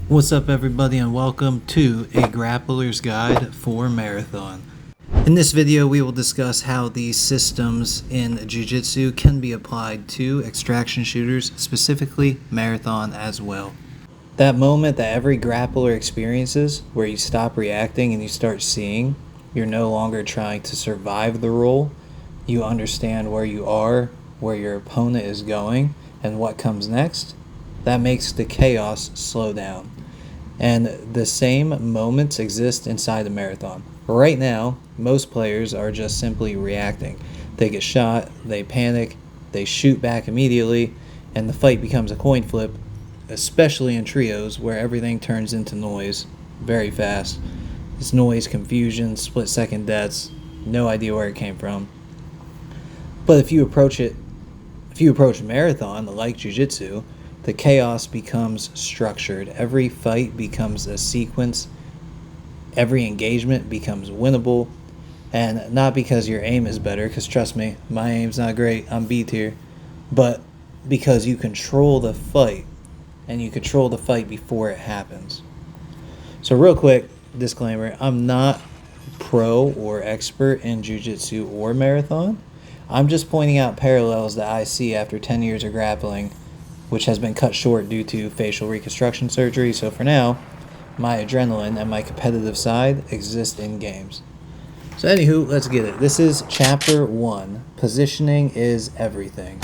What's up everybody and welcome to a Grappler's Guide for Marathon. In this video we will discuss how these systems in jiu-jitsu can be applied to extraction shooters, specifically Marathon as well. That moment that every grappler experiences where you stop reacting and you start seeing, you're no longer trying to survive the roll, you understand where you are, where your opponent is going, and what comes next. That makes the chaos slow down. And the same moments exist inside the marathon. Right now, most players are just simply reacting. They get shot, they panic, they shoot back immediately, and the fight becomes a coin flip, especially in trios where everything turns into noise very fast. It's noise, confusion, split-second deaths, no idea where it came from. But if you approach marathon like jiu-jitsu, the chaos becomes structured. Every fight becomes a sequence. Every engagement becomes winnable. And not because your aim is better, because trust me, my aim's not great. I'm B tier. But because you control the fight. And you control the fight before it happens. So real quick, disclaimer. I'm not pro or expert in jiu-jitsu or marathon. I'm just pointing out parallels that I see after 10 years of grappling, which has been cut short due to facial reconstruction surgery. So for now, my adrenaline and my competitive side exist in games. So anywho, let's get it. This is chapter 1. Positioning is everything.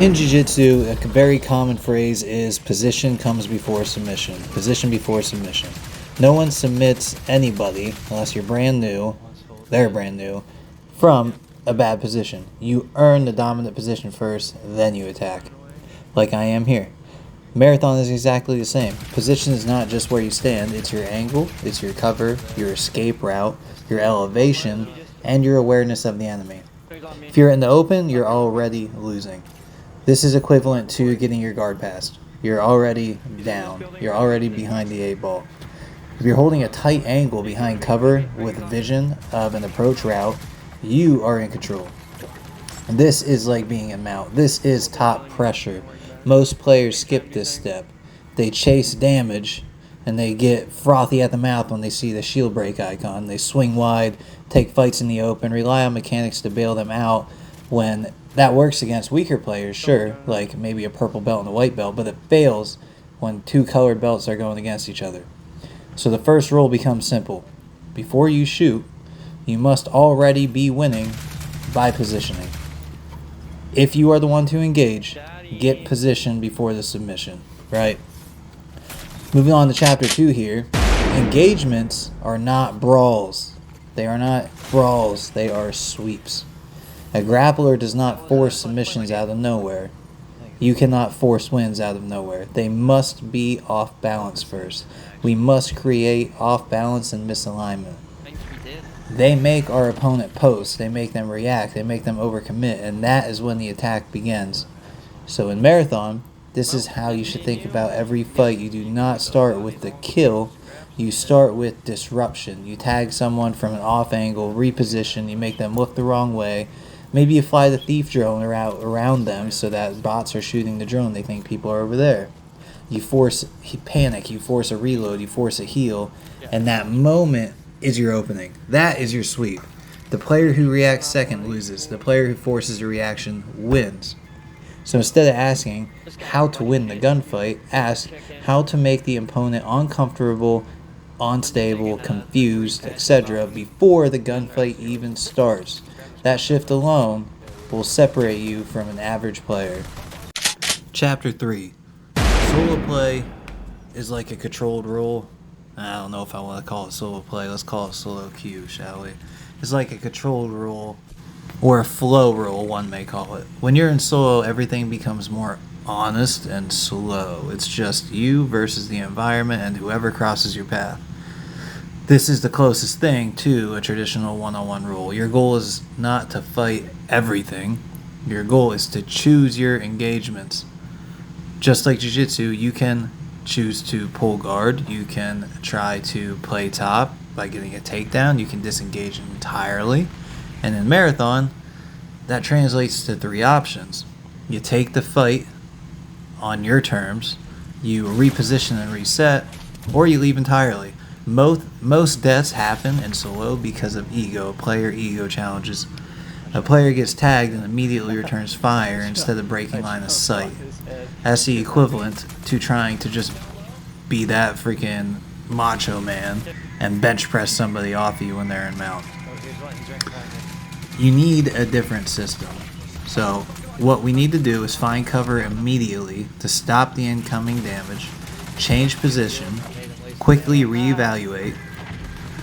In jiu-jitsu, a very common phrase is position comes before submission. Position before submission. No one submits anybody, unless you're brand new, they're brand new, from a bad position. You earn the dominant position first, then you attack. Like I am here. Marathon is exactly the same. Position is not just where you stand, it's your angle, it's your cover, your escape route, your elevation, and your awareness of the enemy. If you're in the open, you're already losing. This is equivalent to getting your guard passed. You're already down. You're already behind the 8-ball. If you're holding a tight angle behind cover with vision of an approach route, you are in control. And this is like being in mount. This is top pressure. Most players skip this step. They chase damage, and they get frothy at the mouth when they see the shield break icon. They swing wide, take fights in the open, rely on mechanics to bail them out when that works against weaker players, sure, like maybe a purple belt and a white belt, but it fails when two colored belts are going against each other. So the first rule becomes simple. Before you shoot, you must already be winning by positioning. If you are the one to engage, get position before the submission, right? Moving on to chapter 2 here. Engagements are not brawls. They are not brawls. They are sweeps. A grappler does not force submissions out of nowhere. You cannot force wins out of nowhere. They must be off balance first. We must create off balance and misalignment. They make our opponent post, they make them react, they make them overcommit, and that is when the attack begins. So in marathon, this is how you should think about every fight. You do not start with the kill, you start with disruption. You tag someone from an off angle, reposition, you make them look the wrong way. Maybe you fly the thief drone around them so that bots are shooting the drone, they think people are over there. You force panic, you force a reload, you force a heal, and that moment is your opening. That is your sweep. The player who reacts second loses. The player who forces a reaction wins. So instead of asking how to win the gunfight, ask how to make the opponent uncomfortable, unstable, confused, etc. before the gunfight even starts. That shift alone will separate you from an average player. Chapter 3. Solo play is like a controlled role. I don't know if I want to call it solo play. Let's call it solo queue, shall we? It's like a controlled role, or a flow role, one may call it. When you're in solo, everything becomes more honest and slow. It's just you versus the environment and whoever crosses your path. This is the closest thing to a traditional one-on-one role. Your goal is not to fight everything. Your goal is to choose your engagements. Just like jiu-jitsu, you can choose to pull guard, you can try to play top by getting a takedown, you can disengage entirely, and in marathon that translates to 3 options. You take the fight on your terms, you reposition and reset, or you leave entirely. Most deaths happen in solo because of player ego challenges. A player gets tagged and immediately returns fire instead of breaking line of sight. That's the equivalent to trying to just be that freaking macho man and bench press somebody off you when they're in mount. You need a different system. So what we need to do is find cover immediately to stop the incoming damage, change position, quickly reevaluate.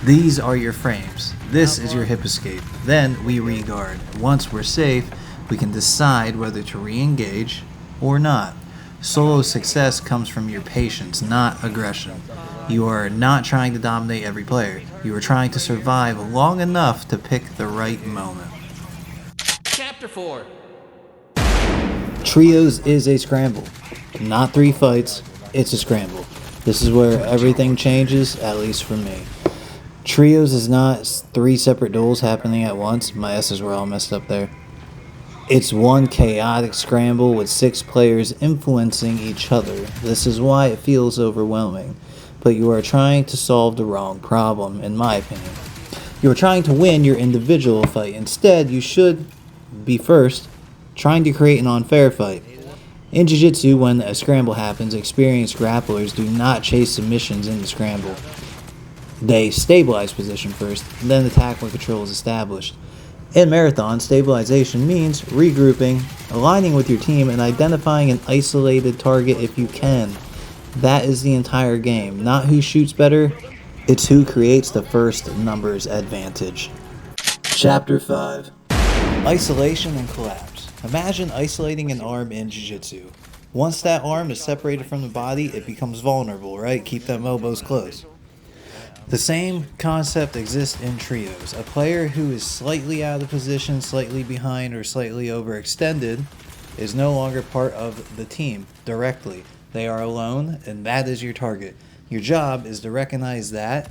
These are your frames. This is your hip escape. Then we re-guard. Once we're safe, we can decide whether to re-engage or not. Solo success comes from your patience, not aggression. You are not trying to dominate every player. You are trying to survive long enough to pick the right moment. Chapter 4. Trios is a scramble. Not 3 fights, it's a scramble. This is where everything changes, at least for me. Trios is not 3 separate duels happening at once. My S's were all messed up there. It's one chaotic scramble with 6 players influencing each other. This is why it feels overwhelming. But you are trying to solve the wrong problem, in my opinion. You are trying to win your individual fight. Instead, you should be first trying to create an unfair fight. In jiu-jitsu, when a scramble happens, experienced grapplers do not chase submissions in the scramble. They stabilize position first, then attack when control is established. In marathon, stabilization means regrouping, aligning with your team, and identifying an isolated target if you can. That is the entire game. Not who shoots better, it's who creates the first numbers advantage. Chapter 5. Isolation and collapse. Imagine isolating an arm in jiu-jitsu. Once that arm is separated from the body, it becomes vulnerable, right? Keep them elbows close. The same concept exists in trios. A player who is slightly out of position, slightly behind, or slightly overextended is no longer part of the team directly. They are alone, and that is your target. Your job is to recognize that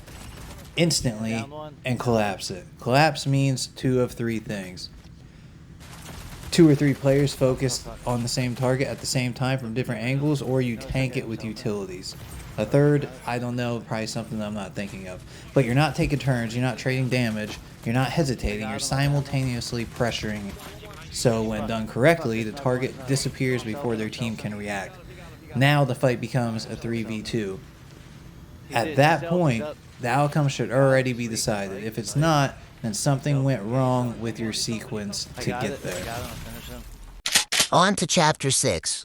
instantly and collapse it. Collapse means 2 of 3 things. 2 or 3 players focused on the same target at the same time from different angles, or you tank it with utilities. A third, I don't know, probably something that I'm not thinking of. But you're not taking turns, you're not trading damage, you're not hesitating, you're simultaneously pressuring. So when done correctly, the target disappears before their team can react. Now the fight becomes a 3v2. At that point, the outcome should already be decided. If it's not, then something went wrong with your sequence to get there. On to Chapter 6.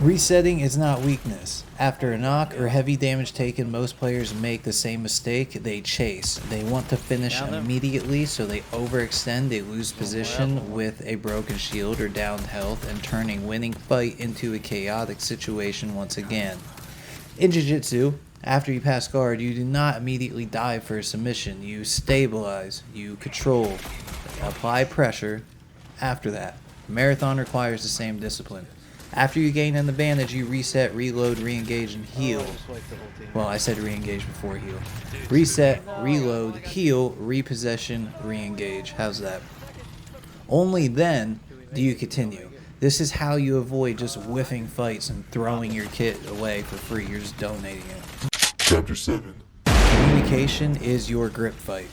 Resetting is not weakness. After a knock or heavy damage taken, most players make the same mistake. They chase. They want to finish immediately, so they overextend, they lose position with a broken shield or downed health, and turning winning fight into a chaotic situation once again. In jiu-jitsu, after you pass guard, you do not immediately dive for a submission. You stabilize, you control, apply pressure after that. Marathon requires the same discipline. After you gain an advantage, you reset, reload, re-engage, and heal. Well, I said re-engage before heal. Reset, reload, heal, repossession, re-engage. How's that? Only then do you continue. This is how you avoid just whiffing fights and throwing your kit away for free. You're just donating it. Chapter 7. Communication is your grip fight.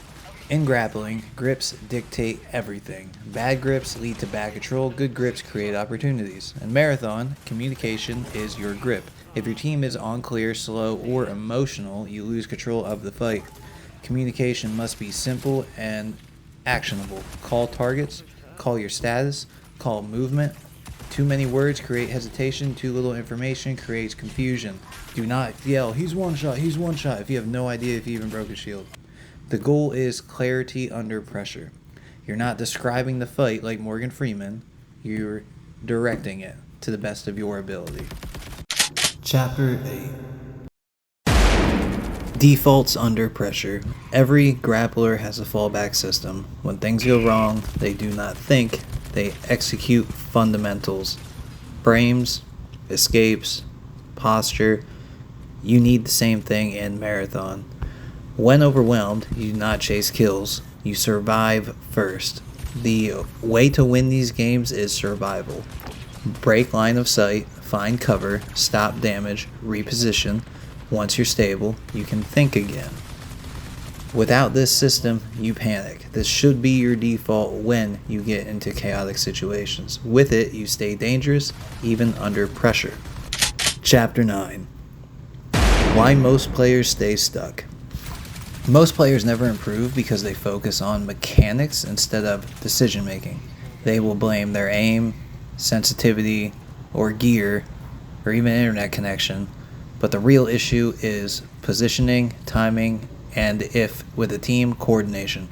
In grappling, grips dictate everything. Bad grips lead to bad control, good grips create opportunities. In marathon, communication is your grip. If your team is unclear, slow, or emotional, you lose control of the fight. Communication must be simple and actionable. Call targets, call your status, call movement. Too many words create hesitation, too little information creates confusion. Do not yell, he's one shot, if you have no idea if he even broke his shield. The goal is clarity under pressure. You're not describing the fight like Morgan Freeman. You're directing it to the best of your ability. Chapter 8. Defaults under pressure. Every grappler has a fallback system. When things go wrong, they do not think, they execute fundamentals. Frames, escapes, posture. You need the same thing in marathon. When overwhelmed, you do not chase kills, you survive first. The way to win these games is survival. Break line of sight, find cover, stop damage, reposition. Once you're stable, you can think again. Without this system, you panic. This should be your default when you get into chaotic situations. With it, you stay dangerous, even under pressure. Chapter 9. Why most players stay stuck. Most players never improve because they focus on mechanics instead of decision making. They will blame their aim, sensitivity, or gear, or even internet connection, but the real issue is positioning, timing, and if with a team, coordination.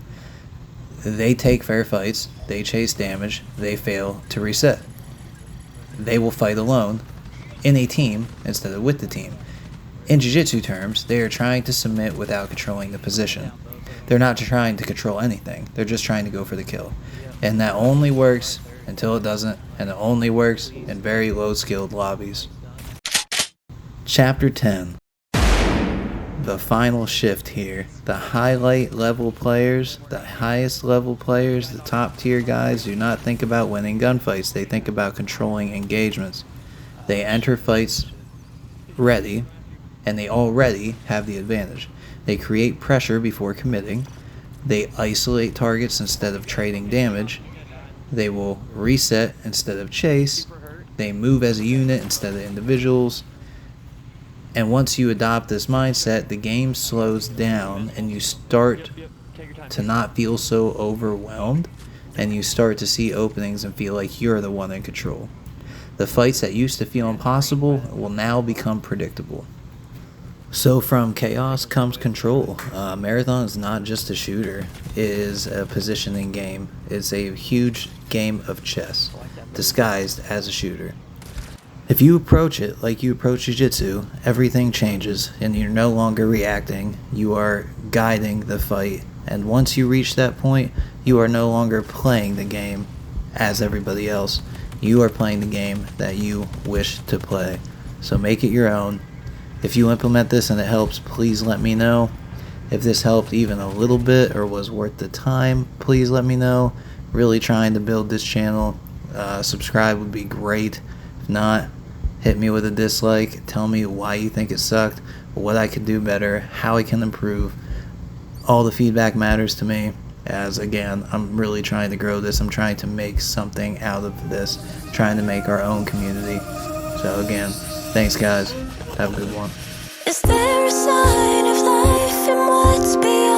They take fair fights, they chase damage, they fail to reset. They will fight alone, in a team, instead of with the team. In jiu-jitsu terms, they are trying to submit without controlling the position. They're not trying to control anything, they're just trying to go for the kill. And that only works until it doesn't, and it only works in very low-skilled lobbies. Chapter 10. The final shift here. The highlight level players, the highest level players, the top tier guys do not think about winning gunfights. They think about controlling engagements. They enter fights ready, and they already have the advantage. They create pressure before committing. They isolate targets instead of trading damage. They will reset instead of chase. They move as a unit instead of individuals. And once you adopt this mindset, the game slows down and you start to not feel so overwhelmed, and you start to see openings and feel like you're the one in control. The fights that used to feel impossible will now become predictable. So from chaos comes control. Marathon is not just a shooter. It is a positioning game. It's a huge game of chess, disguised as a shooter. If you approach it like you approach jiu-jitsu, everything changes and you're no longer reacting. You are guiding the fight. And once you reach that point, you are no longer playing the game as everybody else. You are playing the game that you wish to play. So make it your own. If you implement this and it helps, please let me know. If this helped even a little bit or was worth the time, please let me know. Really trying to build this channel. Subscribe would be great. If not, hit me with a dislike. Tell me why you think it sucked, what I could do better, how I can improve. All the feedback matters to me, as again, I'm really trying to grow this. I'm trying to make something out of this, trying to make our own community. So again, thanks guys. Have a good one. Is there a sign of life in what's beyond?